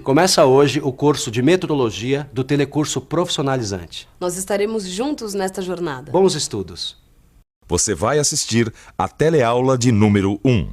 Começa hoje o curso de metodologia do Telecurso Profissionalizante. Nós estaremos juntos nesta jornada. Bons estudos. Você vai assistir a teleaula de número 1.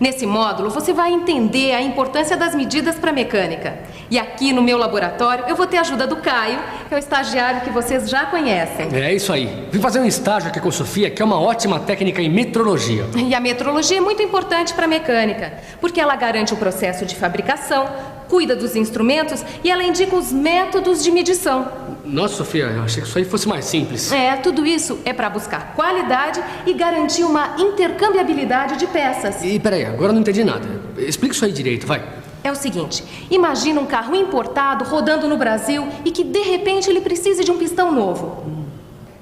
Nesse módulo, você vai entender a importância das medidas para a mecânica. E aqui no meu laboratório, eu vou ter a ajuda do Caio, que é o estagiário que vocês já conhecem. É isso aí. Vim fazer um estágio aqui com a Sofia, que é uma ótima técnica em metrologia. E a metrologia é muito importante para a mecânica, porque ela garante o processo de fabricação, cuida dos instrumentos e ela indica os métodos de medição. Nossa, Sofia, eu achei que isso aí fosse mais simples. Tudo isso é para buscar qualidade e garantir uma intercambiabilidade de peças. E peraí, agora eu não entendi nada. Explica isso aí direito, vai. É o seguinte, imagina um carro importado rodando no Brasil e que de repente ele precise de um pistão novo.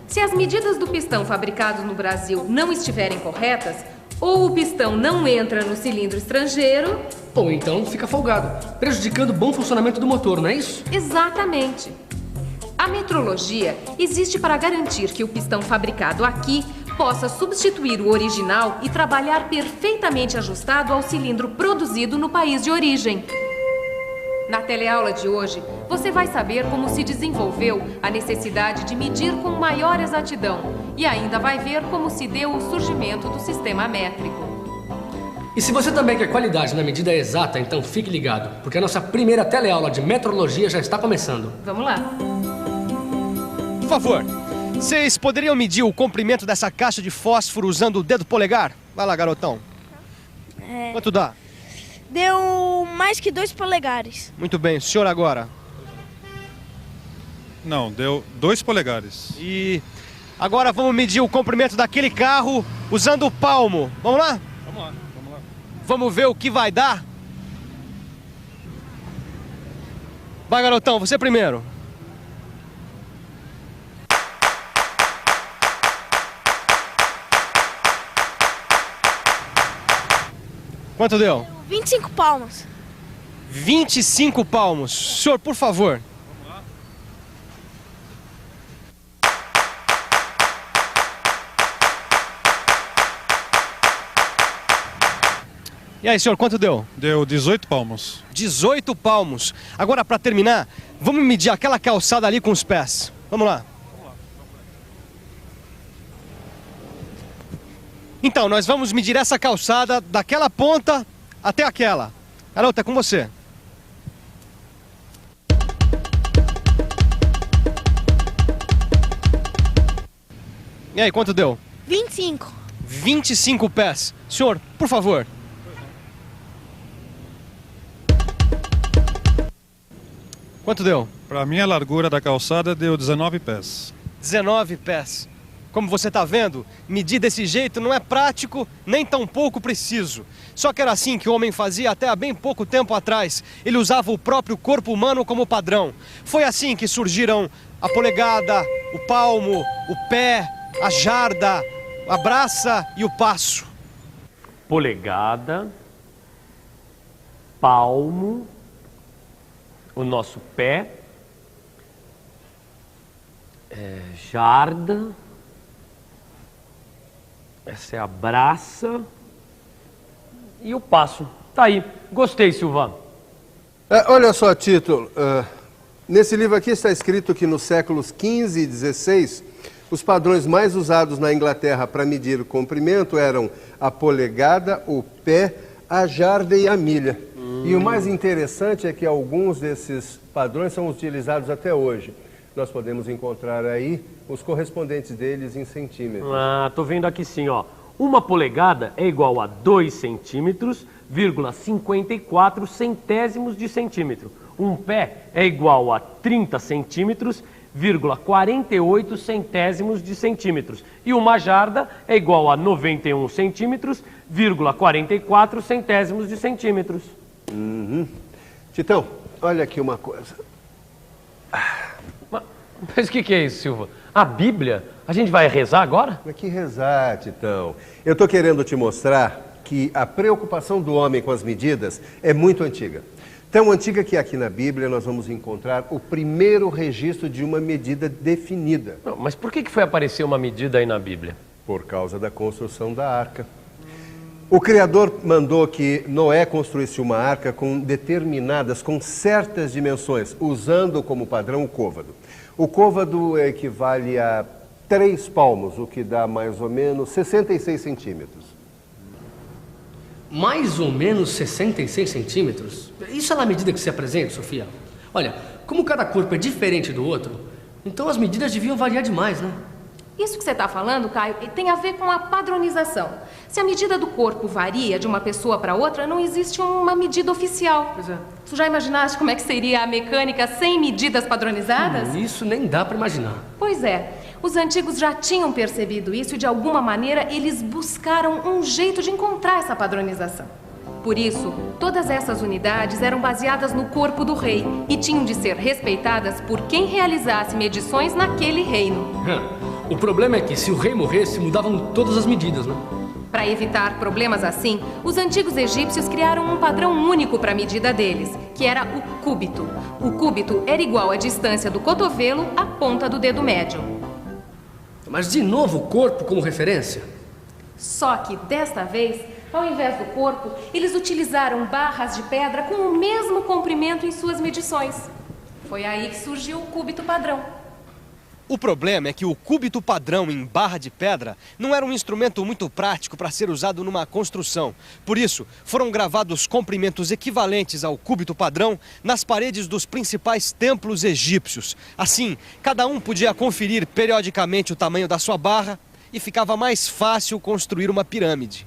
Se as medidas do pistão fabricado no Brasil não estiverem corretas, ou o pistão não entra no cilindro estrangeiro... Ou então fica folgado, prejudicando o bom funcionamento do motor, não é isso? Exatamente. A metrologia existe para garantir que o pistão fabricado aqui possa substituir o original e trabalhar perfeitamente ajustado ao cilindro produzido no país de origem. Na teleaula de hoje, você vai saber como se desenvolveu a necessidade de medir com maior exatidão e ainda vai ver como se deu o surgimento do sistema métrico. E se você também quer qualidade na medida exata, então fique ligado, porque a nossa primeira teleaula de metrologia já está começando. Vamos lá. Por favor, vocês poderiam medir o comprimento dessa caixa de fósforo usando o dedo polegar? Vai lá, garotão. Quanto dá? Deu mais que 2 polegares. Muito bem, o senhor agora? Não, deu 2 polegares. E agora vamos medir o comprimento daquele carro usando o palmo. Vamos lá? Vamos lá, vamos lá. Vamos ver o que vai dar? Vai, garotão, você primeiro. Quanto deu? 25 palmos. 25 palmos. Senhor, por favor. Vamos lá. E aí, senhor, quanto deu? Deu 18 palmos. 18 palmos. Agora, para terminar, vamos medir aquela calçada ali com os pés. Vamos lá. Então, nós vamos medir essa calçada daquela ponta até aquela. Garota, é com você. E aí, quanto deu? 25. 25 pés. Senhor, por favor. Quanto deu? Para mim, a largura da calçada deu 19 pés. 19 pés. Como você está vendo, medir desse jeito não é prático nem tão pouco preciso. Só que era assim que o homem fazia até há bem pouco tempo atrás. Ele usava o próprio corpo humano como padrão. Foi assim que surgiram a polegada, o palmo, o pé, a jarda, a braça e o passo. Polegada, palmo, o nosso pé, jarda, essa é a braça e o passo. Tá aí. Gostei, Silvano. Olha só, Tito. Nesse livro aqui está escrito que nos séculos XV e XVI, os padrões mais usados na Inglaterra para medir o comprimento eram a polegada, o pé, a jarda e a milha. E o mais interessante é que alguns desses padrões são utilizados até hoje. Nós podemos encontrar aí os correspondentes deles em centímetros. Tô vendo aqui sim, ó. 1 polegada é igual a 2 centímetros, 54 centésimos de centímetro. Um pé é igual a 30 centímetros, 48 centésimos de centímetros. E uma jarda é igual a 91 centímetros, 44 centésimos de centímetros. Titão, olha aqui uma coisa. Mas o que é isso, Silva? A Bíblia? A gente vai rezar agora? Mas que rezar, Titão. Eu estou querendo te mostrar que a preocupação do homem com as medidas é muito antiga. Tão antiga que aqui na Bíblia nós vamos encontrar o primeiro registro de uma medida definida. Não, mas por que foi aparecer uma medida aí na Bíblia? Por causa da construção da arca. O Criador mandou que Noé construísse uma arca com certas dimensões, usando como padrão o côvado. O côvado equivale a 3 palmos, o que dá mais ou menos 66 centímetros. Mais ou menos 66 centímetros? Isso é na medida que se apresenta, Sofia? Olha, como cada corpo é diferente do outro, então as medidas deviam variar demais, né? Isso que você está falando, Caio, tem a ver com a padronização. Se a medida do corpo varia de uma pessoa para outra, não existe uma medida oficial. Pois é. Tu já imaginaste como é que seria a mecânica sem medidas padronizadas? Isso nem dá para imaginar. Pois é. Os antigos já tinham percebido isso e, de alguma maneira, eles buscaram um jeito de encontrar essa padronização. Por isso, todas essas unidades eram baseadas no corpo do rei e tinham de ser respeitadas por quem realizasse medições naquele reino. O problema é que, se o rei morresse, mudavam todas as medidas, né? Para evitar problemas assim, os antigos egípcios criaram um padrão único para a medida deles, que era o cúbito. O cúbito era igual à distância do cotovelo à ponta do dedo médio. Mas, de novo, o corpo como referência? Só que, desta vez, ao invés do corpo, eles utilizaram barras de pedra com o mesmo comprimento em suas medições. Foi aí que surgiu o cúbito padrão. O problema é que o cúbito padrão em barra de pedra não era um instrumento muito prático para ser usado numa construção. Por isso, foram gravados comprimentos equivalentes ao cúbito padrão nas paredes dos principais templos egípcios. Assim, cada um podia conferir periodicamente o tamanho da sua barra e ficava mais fácil construir uma pirâmide.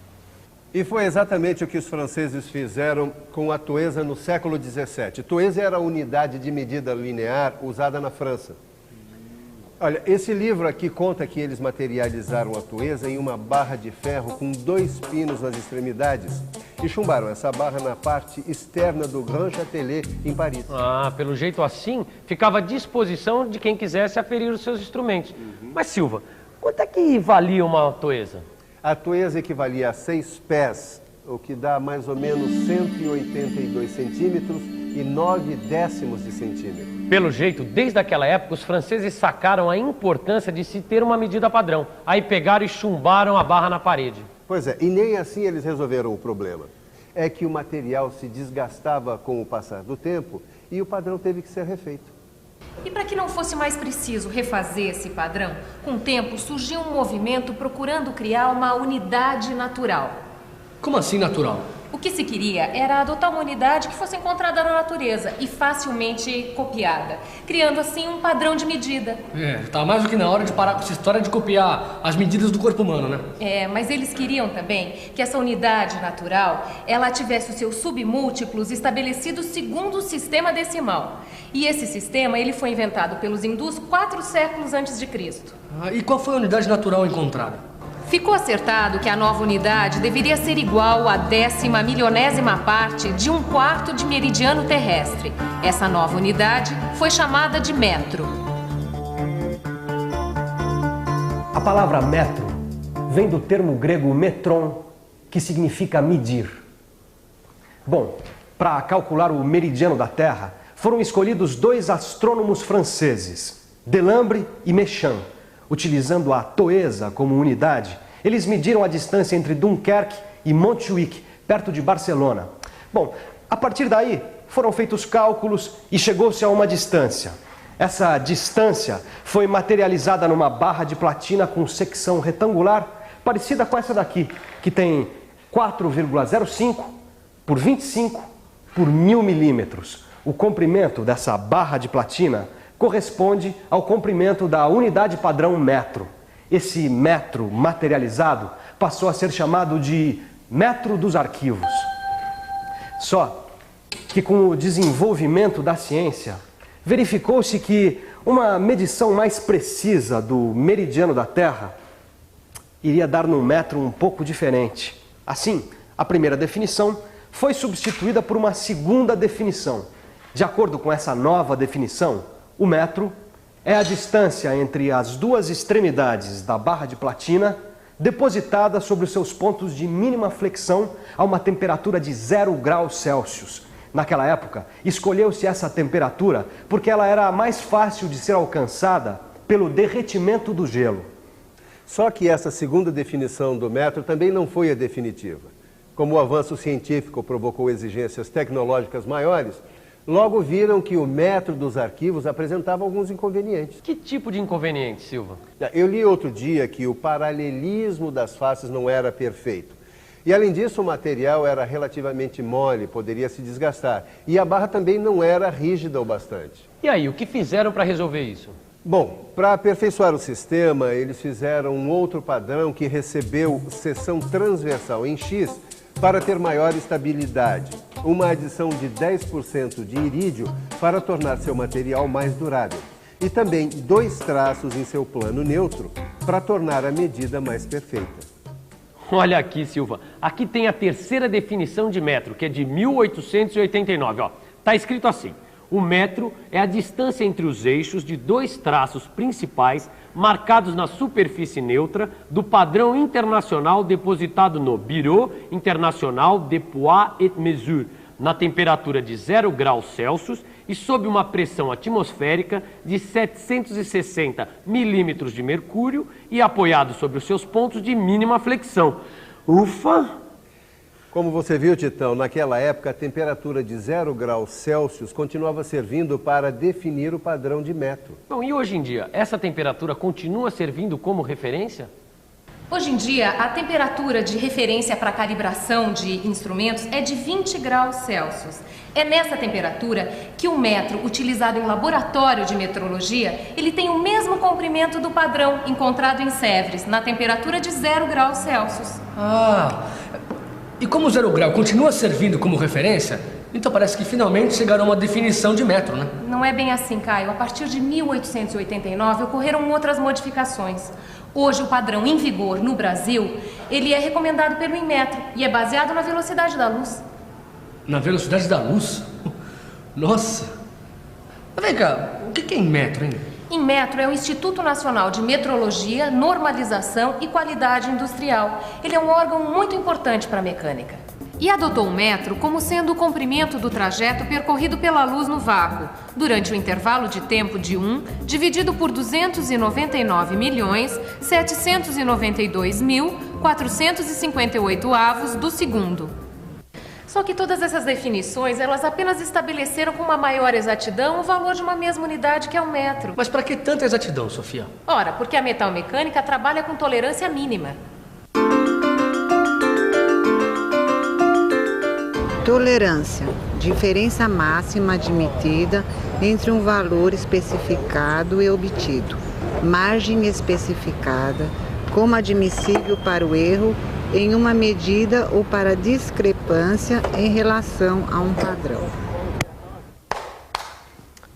E foi exatamente o que os franceses fizeram com a toesa no século XVII. Toesa era a unidade de medida linear usada na França. Olha, esse livro aqui conta que eles materializaram a toesa em uma barra de ferro com 2 pinos nas extremidades e chumbaram essa barra na parte externa do Grand Châtelet, em Paris. Ah, pelo jeito assim, ficava à disposição de quem quisesse aferir os seus instrumentos. Mas, Silva, quanto é que valia uma toesa? A toesa equivalia a 6 pés, o que dá mais ou menos 182 centímetros e 9 décimos de centímetro. Pelo jeito, desde aquela época, os franceses sacaram a importância de se ter uma medida padrão. Aí pegaram e chumbaram a barra na parede. Pois é, e nem assim eles resolveram o problema. É que o material se desgastava com o passar do tempo e o padrão teve que ser refeito. E para que não fosse mais preciso refazer esse padrão, com o tempo surgiu um movimento procurando criar uma unidade natural. Como assim natural? O que se queria era adotar uma unidade que fosse encontrada na natureza e facilmente copiada, criando assim um padrão de medida. Tá mais do que na hora de parar com essa história de copiar as medidas do corpo humano, né? Mas eles queriam também que essa unidade natural, ela tivesse os seus submúltiplos estabelecidos segundo o sistema decimal. E esse sistema, ele foi inventado pelos hindus 4 séculos antes de Cristo. E qual foi a unidade natural encontrada? Ficou acertado que a nova unidade deveria ser igual à 10ª milionésima parte de 1/4 de meridiano terrestre. Essa nova unidade foi chamada de metro. A palavra metro vem do termo grego metron, que significa medir. Bom, para calcular o meridiano da Terra, foram escolhidos 2 astrônomos franceses, Delambre e Méchain. Utilizando a toesa como unidade, eles mediram a distância entre Dunkerque e Montjuïc, perto de Barcelona. Bom, a partir daí foram feitos cálculos e chegou-se a uma distância. Essa distância foi materializada numa barra de platina com secção retangular, parecida com essa daqui, que tem 4,05 por 25 por 1000 milímetros. O comprimento dessa barra de platina corresponde ao comprimento da unidade padrão metro. Esse metro materializado passou a ser chamado de metro dos arquivos. Só que com o desenvolvimento da ciência, verificou-se que uma medição mais precisa do meridiano da Terra iria dar num metro um pouco diferente. Assim, a primeira definição foi substituída por uma segunda definição. De acordo com essa nova definição, o metro é a distância entre as 2 extremidades da barra de platina depositada sobre os seus pontos de mínima flexão a uma temperatura de 0 graus Celsius. Naquela época, escolheu-se essa temperatura porque ela era mais fácil de ser alcançada pelo derretimento do gelo. Só que essa segunda definição do metro também não foi a definitiva. Como o avanço científico provocou exigências tecnológicas maiores, logo viram que o metro dos arquivos apresentava alguns inconvenientes. Que tipo de inconveniente, Silva? Eu li outro dia que o paralelismo das faces não era perfeito. E além disso, o material era relativamente mole, poderia se desgastar. E a barra também não era rígida o bastante. E aí, o que fizeram para resolver isso? Bom, para aperfeiçoar o sistema, eles fizeram um outro padrão que recebeu seção transversal em X para ter maior estabilidade. Uma adição de 10% de irídio para tornar seu material mais durável. E também 2 traços em seu plano neutro para tornar a medida mais perfeita. Olha aqui, Silva. Aqui tem a terceira definição de metro, que é de 1889. Ó, tá escrito assim: o metro é a distância entre os eixos de 2 traços principais marcados na superfície neutra do padrão internacional depositado no Bureau International de Poids et Mesures, na temperatura de 0 graus Celsius e sob uma pressão atmosférica de 760 milímetros de mercúrio e apoiado sobre os seus pontos de mínima flexão. Ufa! Como você viu, Titão, naquela época a temperatura de 0 graus Celsius continuava servindo para definir o padrão de metro. Bom, e hoje em dia, essa temperatura continua servindo como referência? Hoje em dia, a temperatura de referência para calibração de instrumentos é de 20 graus Celsius. É nessa temperatura que o metro utilizado em laboratório de metrologia, ele tem o mesmo comprimento do padrão encontrado em Sèvres, na temperatura de 0 graus Celsius. Ah, e como o 0 grau continua servindo como referência, então parece que finalmente chegaram a uma definição de metro, né? Não é bem assim, Caio. A partir de 1889 ocorreram outras modificações. Hoje o padrão em vigor no Brasil, ele é recomendado pelo Inmetro e é baseado na velocidade da luz. Na velocidade da luz? Nossa! Mas vem cá, o que é Inmetro, hein? Inmetro é o Instituto Nacional de Metrologia, Normalização e Qualidade Industrial. Ele é um órgão muito importante para a mecânica. E adotou o metro como sendo o comprimento do trajeto percorrido pela luz no vácuo, durante o intervalo de tempo de 1, dividido por 299.792.458 avos do segundo. Só que todas essas definições, elas apenas estabeleceram com uma maior exatidão o valor de uma mesma unidade que é o metro. Mas para que tanta exatidão, Sofia? Ora, porque a metalmecânica trabalha com tolerância mínima. Tolerância, diferença máxima admitida entre um valor especificado e obtido. Margem especificada, como admissível para o erro em uma medida ou para discrepância em relação a um padrão.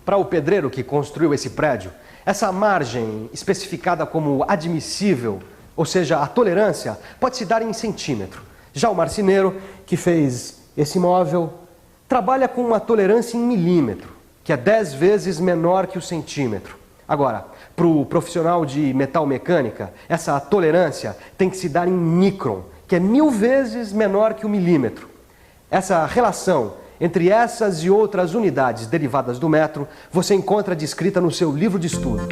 Para o pedreiro que construiu esse prédio, essa margem especificada como admissível, ou seja, a tolerância, pode se dar em centímetro. Já o marceneiro que fez esse móvel trabalha com uma tolerância em milímetro, que é 10 vezes menor que o centímetro. Agora, para o profissional de metalmecânica, essa tolerância tem que se dar em micron, que é 1000 vezes menor que o milímetro. Essa relação entre essas e outras unidades derivadas do metro, você encontra descrita no seu livro de estudo.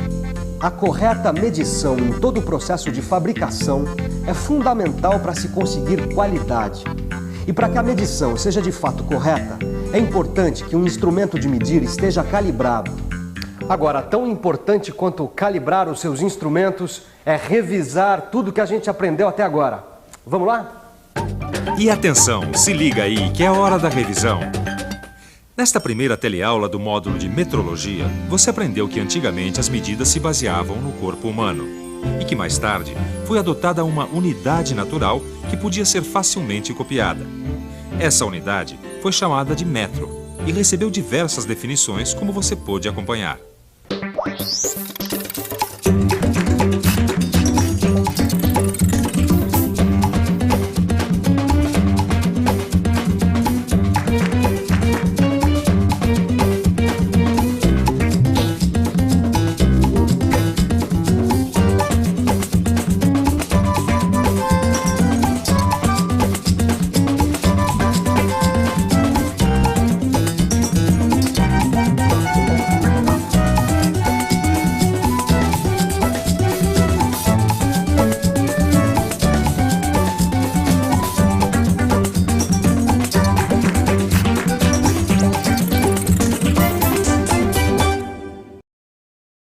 A correta medição em todo o processo de fabricação é fundamental para se conseguir qualidade. E para que a medição seja de fato correta, é importante que um instrumento de medir esteja calibrado. Agora, tão importante quanto calibrar os seus instrumentos é revisar tudo que a gente aprendeu até agora. Vamos lá? E atenção, se liga aí que é hora da revisão. Nesta primeira teleaula do módulo de metrologia, você aprendeu que antigamente as medidas se baseavam no corpo humano e que mais tarde foi adotada uma unidade natural que podia ser facilmente copiada. Essa unidade foi chamada de metro e recebeu diversas definições, como você pôde acompanhar.